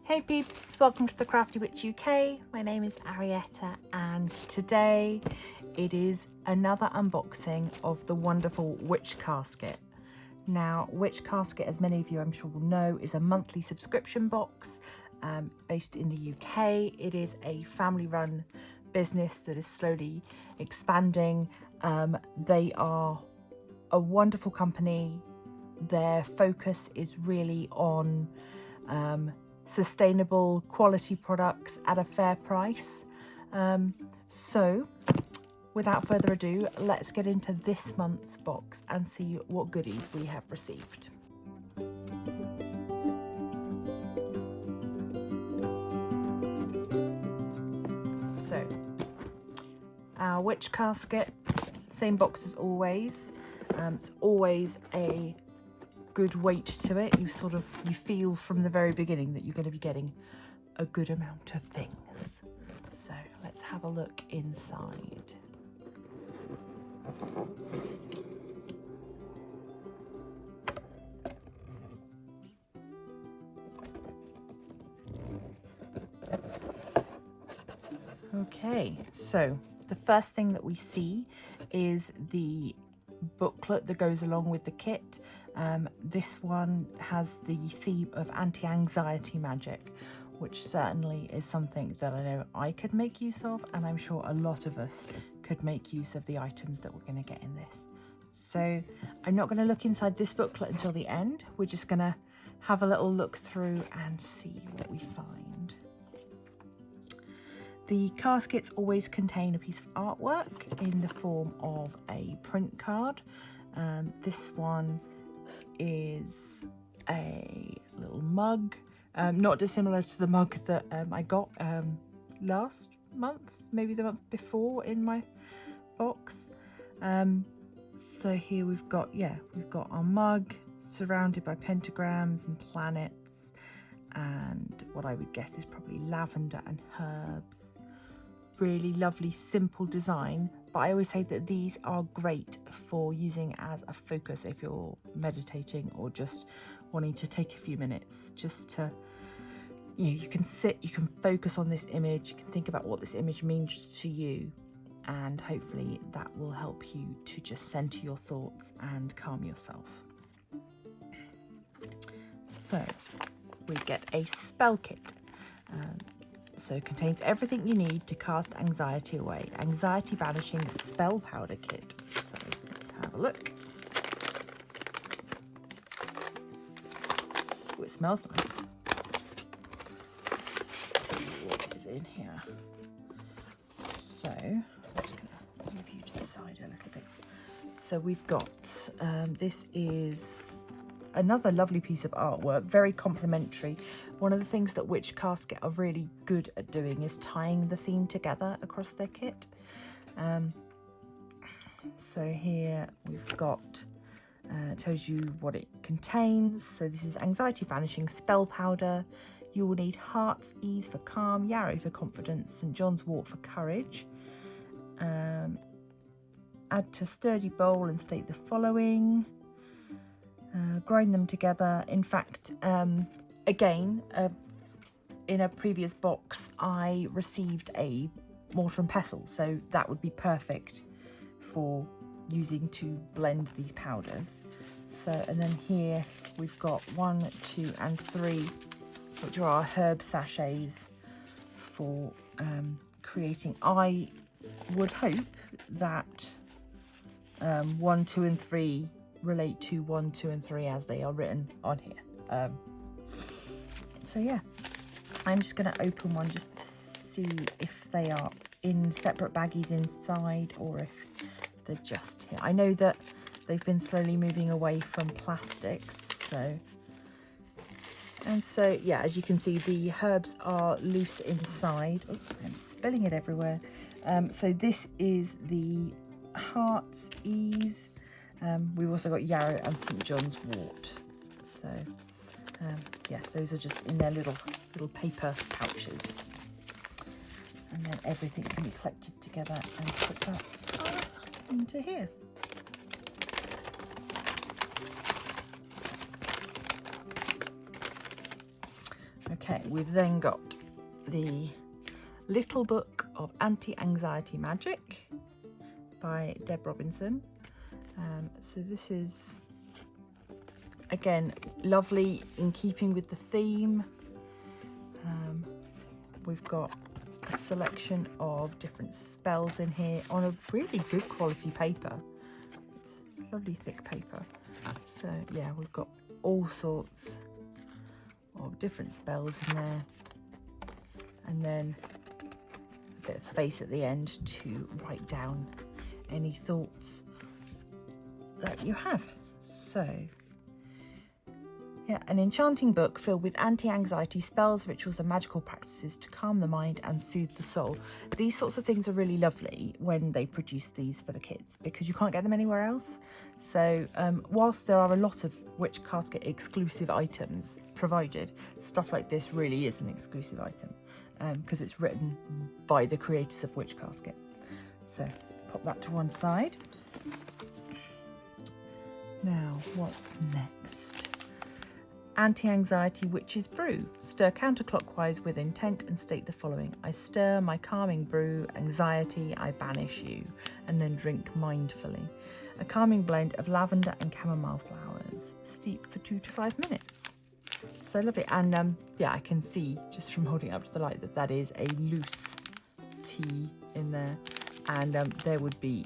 Hey peeps, welcome to the Crafty Witch UK. My name is Arietta and today it is another unboxing of the wonderful Witch Casket. Now, Witch Casket, as many of you I'm sure will know, is a monthly subscription box based in the UK. It is a family-run business that is slowly expanding. They are a wonderful company. Their focus is really on sustainable quality products at a fair price. So without further ado, let's get into this month's box and see what goodies we have received. So our Witch Casket, same box as always. It's always a good weight to it. You feel from the very beginning that you're going to be getting a good amount of things. So let's have a look inside. Okay, so the first thing that we see is the booklet that goes along with the kit. This one has the theme of anti-anxiety magic, which certainly is something that I know I could make use of, and I'm sure a lot of us could make use of the items that we're going to get in this. So I'm not going to look inside this booklet until the end. We're just going to have a little look through and see what we find. The caskets always contain a piece of artwork in the form of a print card. This one is a little mug, not dissimilar to the mug that I got last month, maybe the month before in my box. So here we've got our mug surrounded by pentagrams and planets, and what I would guess is probably lavender and herbs. Really lovely, simple design, but I always say that these are great for using as a focus if you're meditating or just wanting to take a few minutes just to, you can sit, you can focus on this image, you can think about what this image means to you, and hopefully that will help you to just center your thoughts and calm yourself. So we get a spell kit. So it contains everything you need to cast anxiety away. Anxiety banishing spell powder kit. So let's have a look. Oh, it smells nice. Let's see what is in here. So I'm just going to move you to the side a little bit. So we've got, this is another lovely piece of artwork, very complimentary. One of the things that Witch Casket are really good at doing is tying the theme together across their kit. So here we've got, tells you what it contains. So this is anxiety banishing spell powder. You will need Heart's Ease for calm, yarrow for confidence, St. John's wort for courage. Add to sturdy bowl and state the following. Grind them together. In fact, again, in a previous box I received a mortar and pestle, so that would be perfect for using to blend these powders. So, and then here we've got 1, 2 and 3, which are our herb sachets for creating. I would hope that 1, 2 and 3 relate to 1, 2 and 3 as they are written on here. So yeah, I'm just going to open one just to see if they are in separate baggies inside or if they're just here. I know that they've been slowly moving away from plastics, so yeah, as you can see, the herbs are loose inside. Oh, I'm spilling it everywhere. So this is the Heart's Ease. We've also got yarrow and St. John's wort. So yeah, those are just in their little paper pouches. And then everything can be collected together and put that into here. Okay, we've then got the Little Book of Anti-Anxiety Magic by Deb Robinson. So this is, again, lovely in keeping with the theme. We've got a selection of different spells in here on a really good quality paper. It's lovely thick paper. So yeah, we've got all sorts of different spells in there, and then a bit of space at the end to write down any thoughts that you have. So yeah, an enchanting book filled with anti-anxiety spells, rituals and magical practices to calm the mind and soothe the soul. These sorts of things are really lovely when they produce these for the kids, because you can't get them anywhere else. So whilst there are a lot of Witch Casket exclusive items provided, stuff like this really is an exclusive item because it's written by the creators of Witch Casket. So pop that to one side. Now, what's next? Anti-Anxiety Witch's Brew. Stir counterclockwise with intent and state the following. I stir my calming brew, anxiety, I banish you, and then drink mindfully. A calming blend of lavender and chamomile flowers. Steep for 2 to 5 minutes. So lovely. And yeah, I can see just from holding it up to the light that that is a loose tea in there. And there would be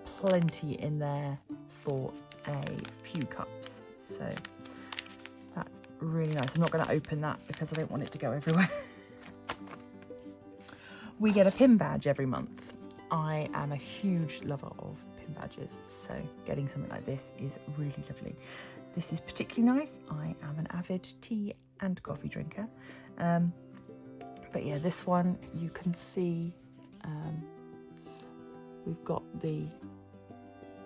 plenty in there for a few cups. So that's really nice. I'm not going to open that because I don't want it to go everywhere. We get a pin badge every month. I am a huge lover of pin badges, so getting something like this is really lovely. This is particularly nice. I am an avid tea and coffee drinker. But yeah, this one you can see we've got the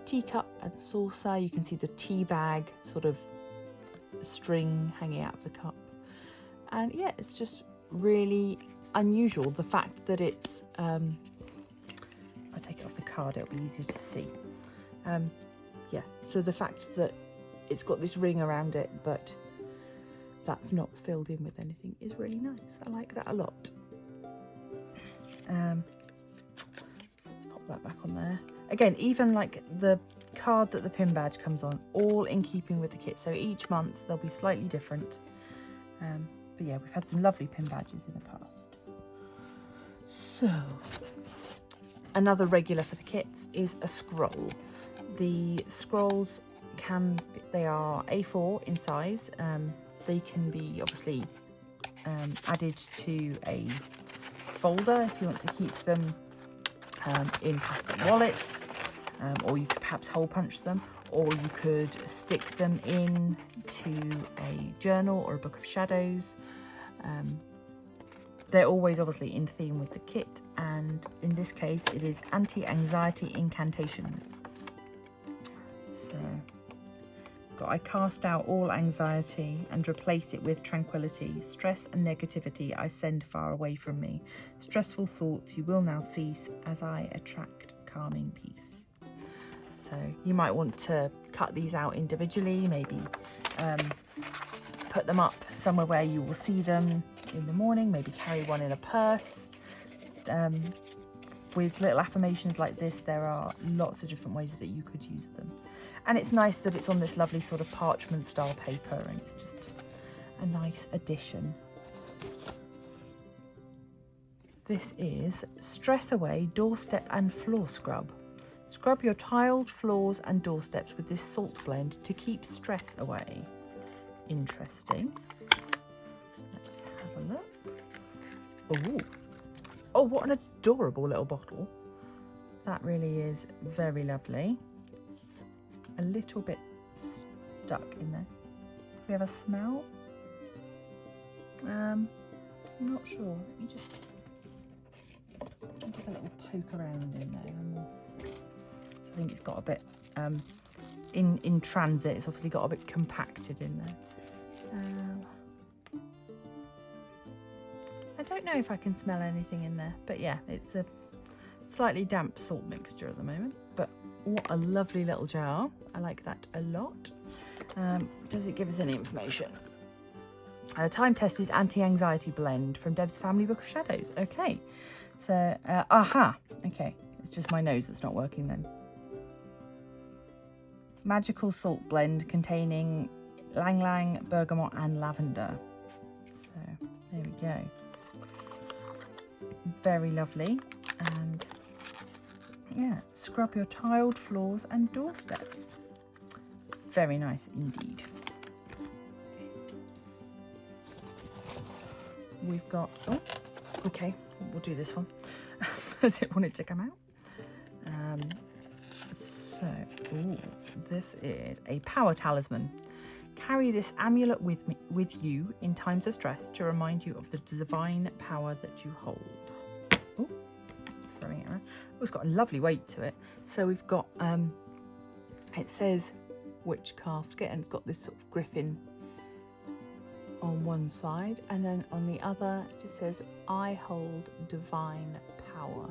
teacup and saucer. You can see the tea bag sort of string hanging out of the cup, and yeah, it's just really unusual, the fact that it's I'll take it off the card, it'll be easier to see. Yeah, so the fact that it's got this ring around it but that's not filled in with anything is really nice. I like that a lot. So let's pop that back on there. Again, even like the card that the pin badge comes on, all in keeping with the kit. So each month they'll be slightly different. But yeah, we've had some lovely pin badges in the past. So another regular for the kits is a scroll. The scrolls they are A4 in size. They can be obviously added to a folder if you want to keep them in plastic wallets, or you could perhaps hole punch them, or you could stick them in to a journal or a book of shadows. They're always obviously in theme with the kit, and in this case it is anti-anxiety incantations. So I cast out all anxiety and replace it with tranquility. Stress and negativity I send far away from me. Stressful thoughts you will now cease as I attract calming peace. So you might want to cut these out individually, maybe put them up somewhere where you will see them in the morning, maybe carry one in a purse. With little affirmations like this, there are lots of different ways that you could use them. And it's nice that it's on this lovely sort of parchment style paper, and it's just a nice addition. This is Stress Away Doorstep and Floor Scrub. Scrub your tiled floors and doorsteps with this salt blend to keep stress away. Interesting. Let's have a look. Ooh. Oh, what an adorable little bottle. That really is very lovely. It's a little bit stuck in there. Do we have a smell? I'm not sure. Let me just give a little poke around in there. I think it's got a bit, in transit, it's obviously got a bit compacted in there. I don't know if I can smell anything in there, but yeah, it's a slightly damp salt mixture at the moment. But what a lovely little jar. I like that a lot. Does it give us any information? A time-tested anti-anxiety blend from Deb's Family Book of Shadows. Okay, so, aha, okay, it's just my nose that's not working then. Magical salt blend containing lang lang, bergamot and lavender. So, there we go. Very lovely. And, yeah, scrub your tiled floors and doorsteps. Very nice indeed. We've got, oh, okay, we'll do this one as it wanted to come out. Ooh, this is a power talisman. Carry this amulet with you in times of stress to remind you of the divine power that you hold. Oh, it's throwing it around. Oh, it's got a lovely weight to it. So we've got, it says witch casket, and it's got this sort of griffin on one side, and then on the other it just says I hold divine power,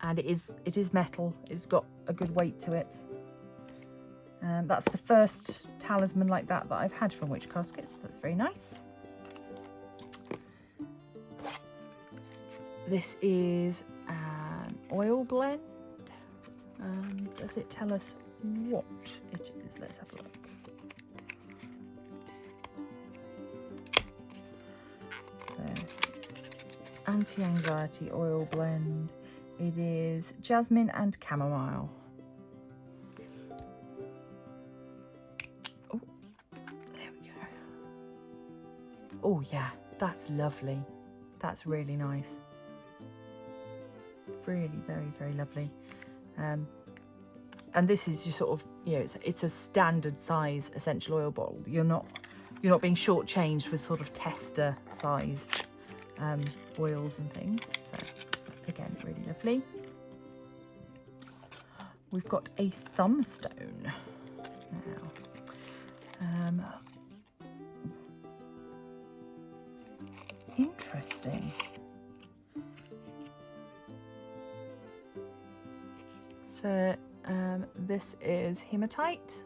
and it is metal. It's got a good weight to it. That's the first talisman like that I've had from witch caskets. That's very nice. This is an oil blend. Does it tell us what it is? Let's have a look. Anti-anxiety oil blend. It is jasmine and chamomile. Oh, there we go. Oh yeah, that's lovely. That's really nice. Really very, very lovely. And this is your sort of, you know, it's a standard size essential oil bottle. You're not being shortchanged with sort of tester sized oils and things. So again, really lovely. We've got a thumbstone now. Interesting. So this is hematite.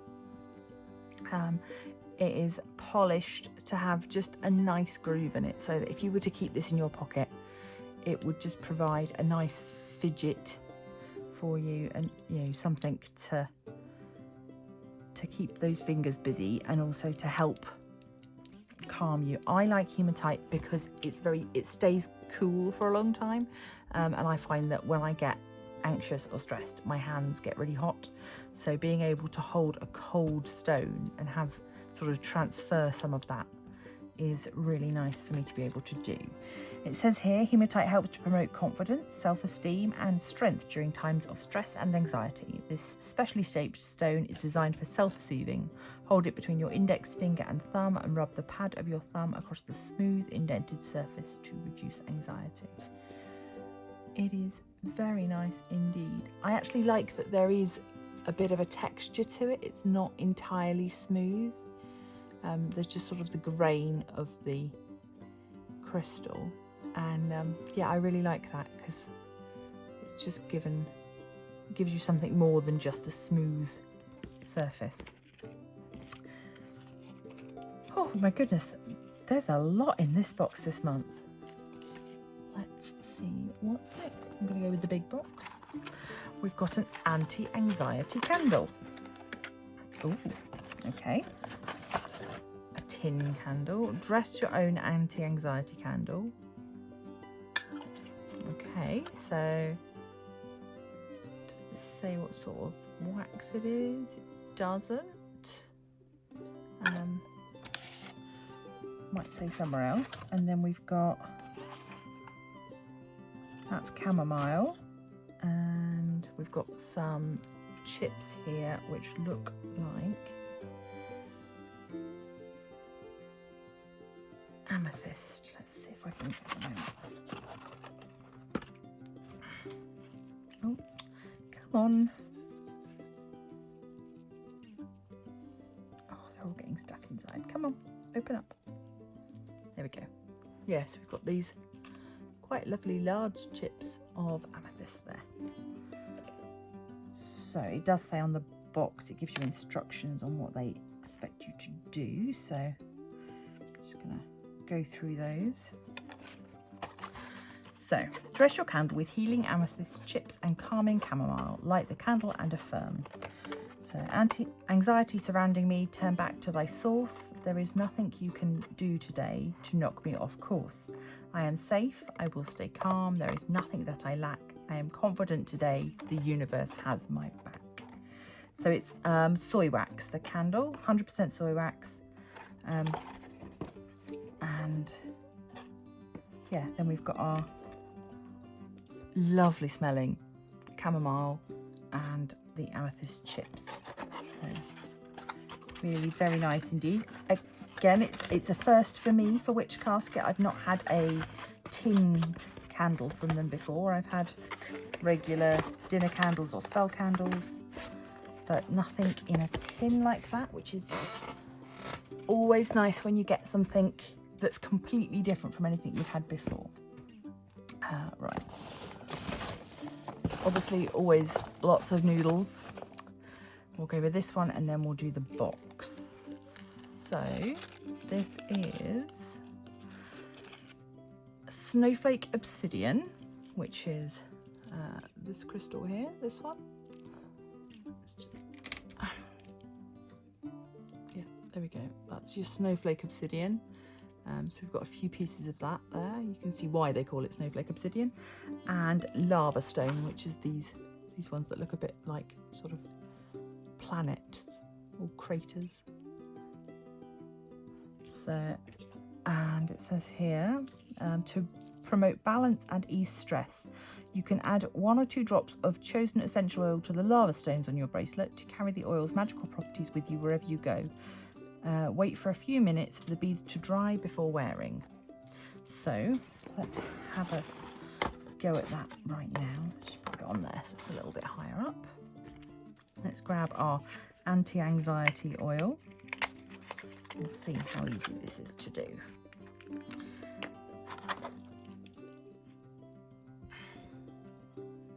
It is polished to have just a nice groove in it, so that if you were to keep this in your pocket, it would just provide a nice fidget for you, and you know, something to keep those fingers busy and also to help calm you. I like hematite because it stays cool for a long time, and I find that when I get anxious or stressed, my hands get really hot. So being able to hold a cold stone and have sort of transfer some of that is really nice for me to be able to do. It says here, hematite helps to promote confidence, self-esteem and strength during times of stress and anxiety. This specially shaped stone is designed for self-soothing. Hold it between your index finger and thumb and rub the pad of your thumb across the smooth indented surface to reduce anxiety. It is very nice indeed. I actually like that there is a bit of a texture to it. It's not entirely smooth. There's just sort of the grain of the crystal, and yeah, I really like that because it's just gives you something more than just a smooth surface. Oh my goodness, there's a lot in this box this month. Let's see what's next. I'm going to go with the big box. We've got an anti-anxiety candle. Oh, okay. A tin candle. Dress your own anti-anxiety candle. Okay, so does this say what sort of wax it is? It doesn't. Might say somewhere else. And then we've got, that's chamomile, and we've got some chips here which look like amethyst. Let's see if I can get them out. Oh, come on. Oh, they're all getting stuck inside. Come on, open up. There we go. Yes, we've got these quite lovely large chips of amethyst there. So it does say on the box, it gives you instructions on what they expect you to do. So gonna go through those. So, dress your candle with healing amethyst chips and calming chamomile. Light the candle and affirm. So, anxiety surrounding me, turn back to thy source. There is nothing you can do today to knock me off course. I am safe, I will stay calm, there is nothing that I lack. I am confident today, the universe has my back. So it's soy wax, the candle, 100% soy wax. And yeah, then we've got our lovely smelling chamomile and the amethyst chips. So really very nice indeed. Again, it's a first for me for Witch Casket. I've not had a tinned candle from them before. I've had regular dinner candles or spell candles, but nothing in a tin like that, which is always nice when you get something that's completely different from anything you've had before. Right. Obviously, always lots of noodles. We'll go with this one and then we'll do the box. So this is Snowflake Obsidian, which is this crystal here, this one. Yeah, there we go. That's your Snowflake Obsidian. So we've got a few pieces of that there. You can see why they call it Snowflake Obsidian. And Lava Stone, which is these ones that look a bit like sort of planets or craters. So, and it says here, to promote balance and ease stress, you can add 1 or 2 drops of chosen essential oil to the lava stones on your bracelet to carry the oil's magical properties with you wherever you go. Wait for a few minutes for the beads to dry before wearing. So let's have a go at that right now. Let's just put it on there so it's a little bit higher up. Let's grab our anti-anxiety oil. We'll see how easy this is to do.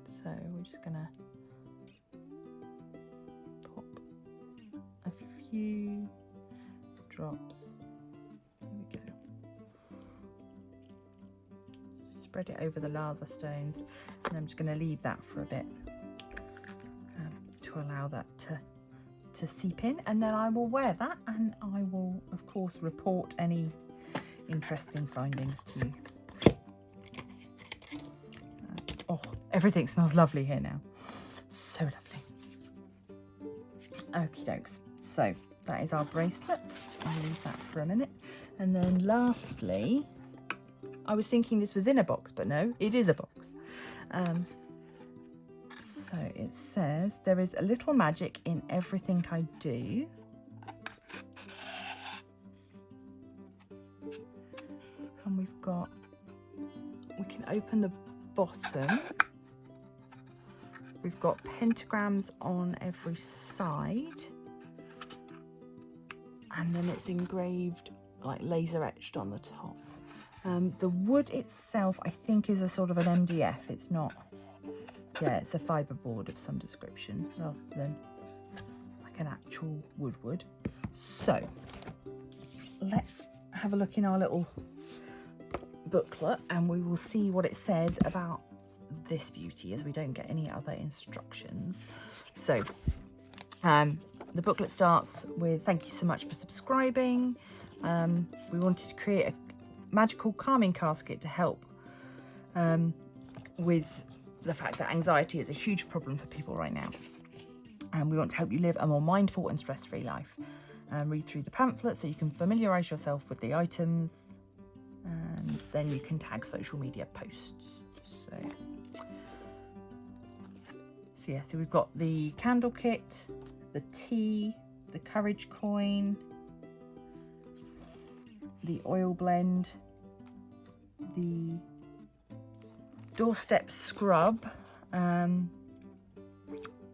So we're just gonna pop a few drops. There we go. Spread it over the lava stones, and I'm just going to leave that for a bit to allow that to seep in, and then I will wear that, and I will of course report any interesting findings to you. Oh, everything smells lovely here now. So lovely. Okie dokes. So that is our bracelet. I'll leave that for a minute. And then lastly, I was thinking this was in a box, but no, it is a box. So it says, there is a little magic in everything I do. And we can open the bottom. We've got pentagrams on every side. And then it's engraved, like laser etched on the top. The wood itself, I think, is a sort of an MDF. It's not, yeah, it's a fibre board of some description rather than like an actual wood. So let's have a look in our little booklet and we will see what it says about this beauty, as we don't get any other instructions. So the booklet starts with, thank you so much for subscribing. We wanted to create a magical calming casket to help with the fact that anxiety is a huge problem for people right now. And we want to help you live a more mindful and stress-free life. Read through the pamphlet so you can familiarise yourself with the items, and then you can tag social media posts. So yeah, so we've got the candle kit, the tea, the courage coin, the oil blend, the doorstep scrub.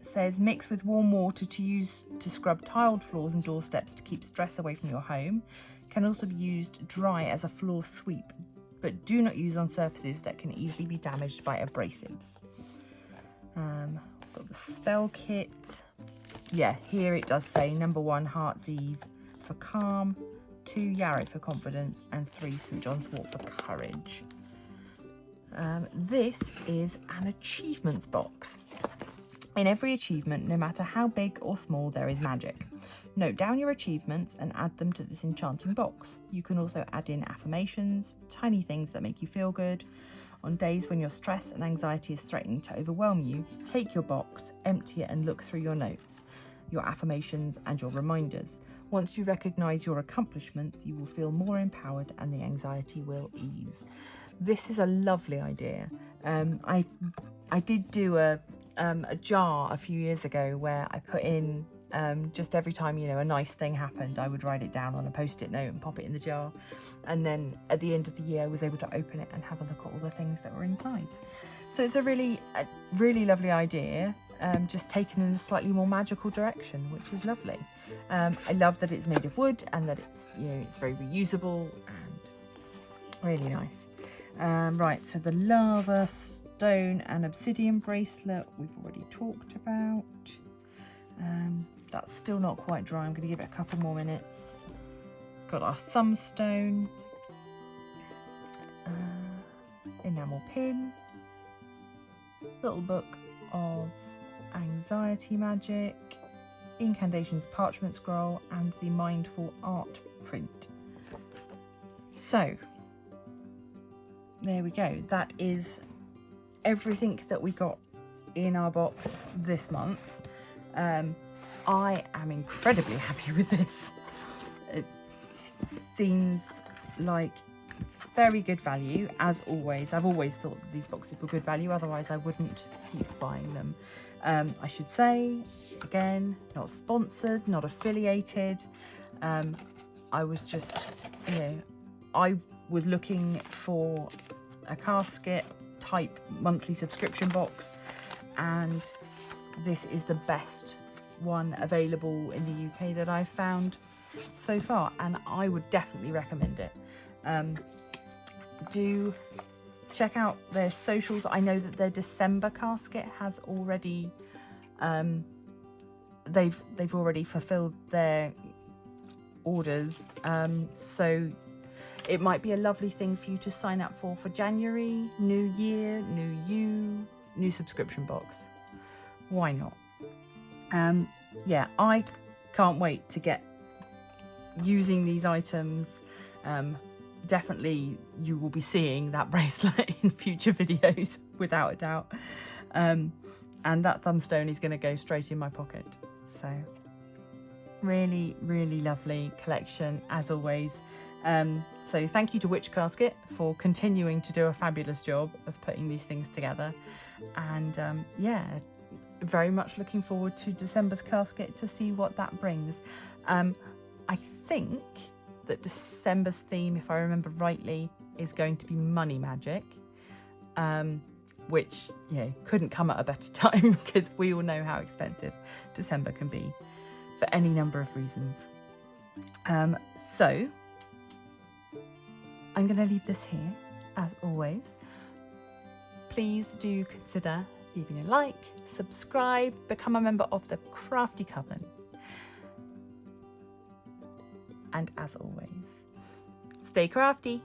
Says mix with warm water to use to scrub tiled floors and doorsteps to keep stress away from your home. Can also be used dry as a floor sweep, but do not use on surfaces that can easily be damaged by abrasives. Got the spell kit. Yeah, here it does say number 1 Heart's Ease for calm, 2 Yarrow for confidence, and 3 St John's Wort for courage. This is an achievements box. In every achievement, no matter how big or small, there is magic. Note down your achievements and add them to this enchanting box. You can also add in affirmations, tiny things that make you feel good. On days when your stress and anxiety is threatening to overwhelm you, take your box, empty it and look through your notes, your affirmations and your reminders. Once you recognise your accomplishments, you will feel more empowered and the anxiety will ease. This is a lovely idea. I did do a jar a few years ago where I put in just every time, you know, a nice thing happened, I would write it down on a post-it note and pop it in the jar. And then at the end of the year, I was able to open it and have a look at all the things that were inside. So it's a really lovely idea, just taken in a slightly more magical direction, which is lovely. I love that it's made of wood and that it's, you know, it's very reusable and really nice. Right, so the lava stone and obsidian bracelet we've already talked about. That's still not quite dry. I'm going to give it a couple more minutes. Got our thumbstone, enamel pin, little book of anxiety magic, incantations parchment scroll, and the mindful art print. So there we go. That is everything that we got in our box this month. I am incredibly happy with this. It seems like very good value, as always. I've always thought that these boxes were good value, otherwise I wouldn't keep buying them. I should say, again, not sponsored, not affiliated. I was just, you know, I was looking for a casket type monthly subscription box, and this is the best one available in the UK that I've found so far, and I would definitely recommend it. Do check out their socials. I know that their December casket has already they've already fulfilled their orders, so it might be a lovely thing for you to sign up for January. New year, new you, new subscription box. Why not? Yeah, I can't wait to get using these items. Definitely you will be seeing that bracelet in future videos without a doubt, and that thumbstone is going to go straight in my pocket. So really lovely collection as always. So thank you to Witch Casket for continuing to do a fabulous job of putting these things together, and yeah, very much looking forward to December's casket to see what that brings. I think that December's theme, if I remember rightly, is going to be money magic, which, you know, couldn't come at a better time because we all know how expensive December can be for any number of reasons. So I'm going to leave this here as always. Please do consider leaving a like, subscribe, become a member of the Crafty Coven. And as always, stay crafty.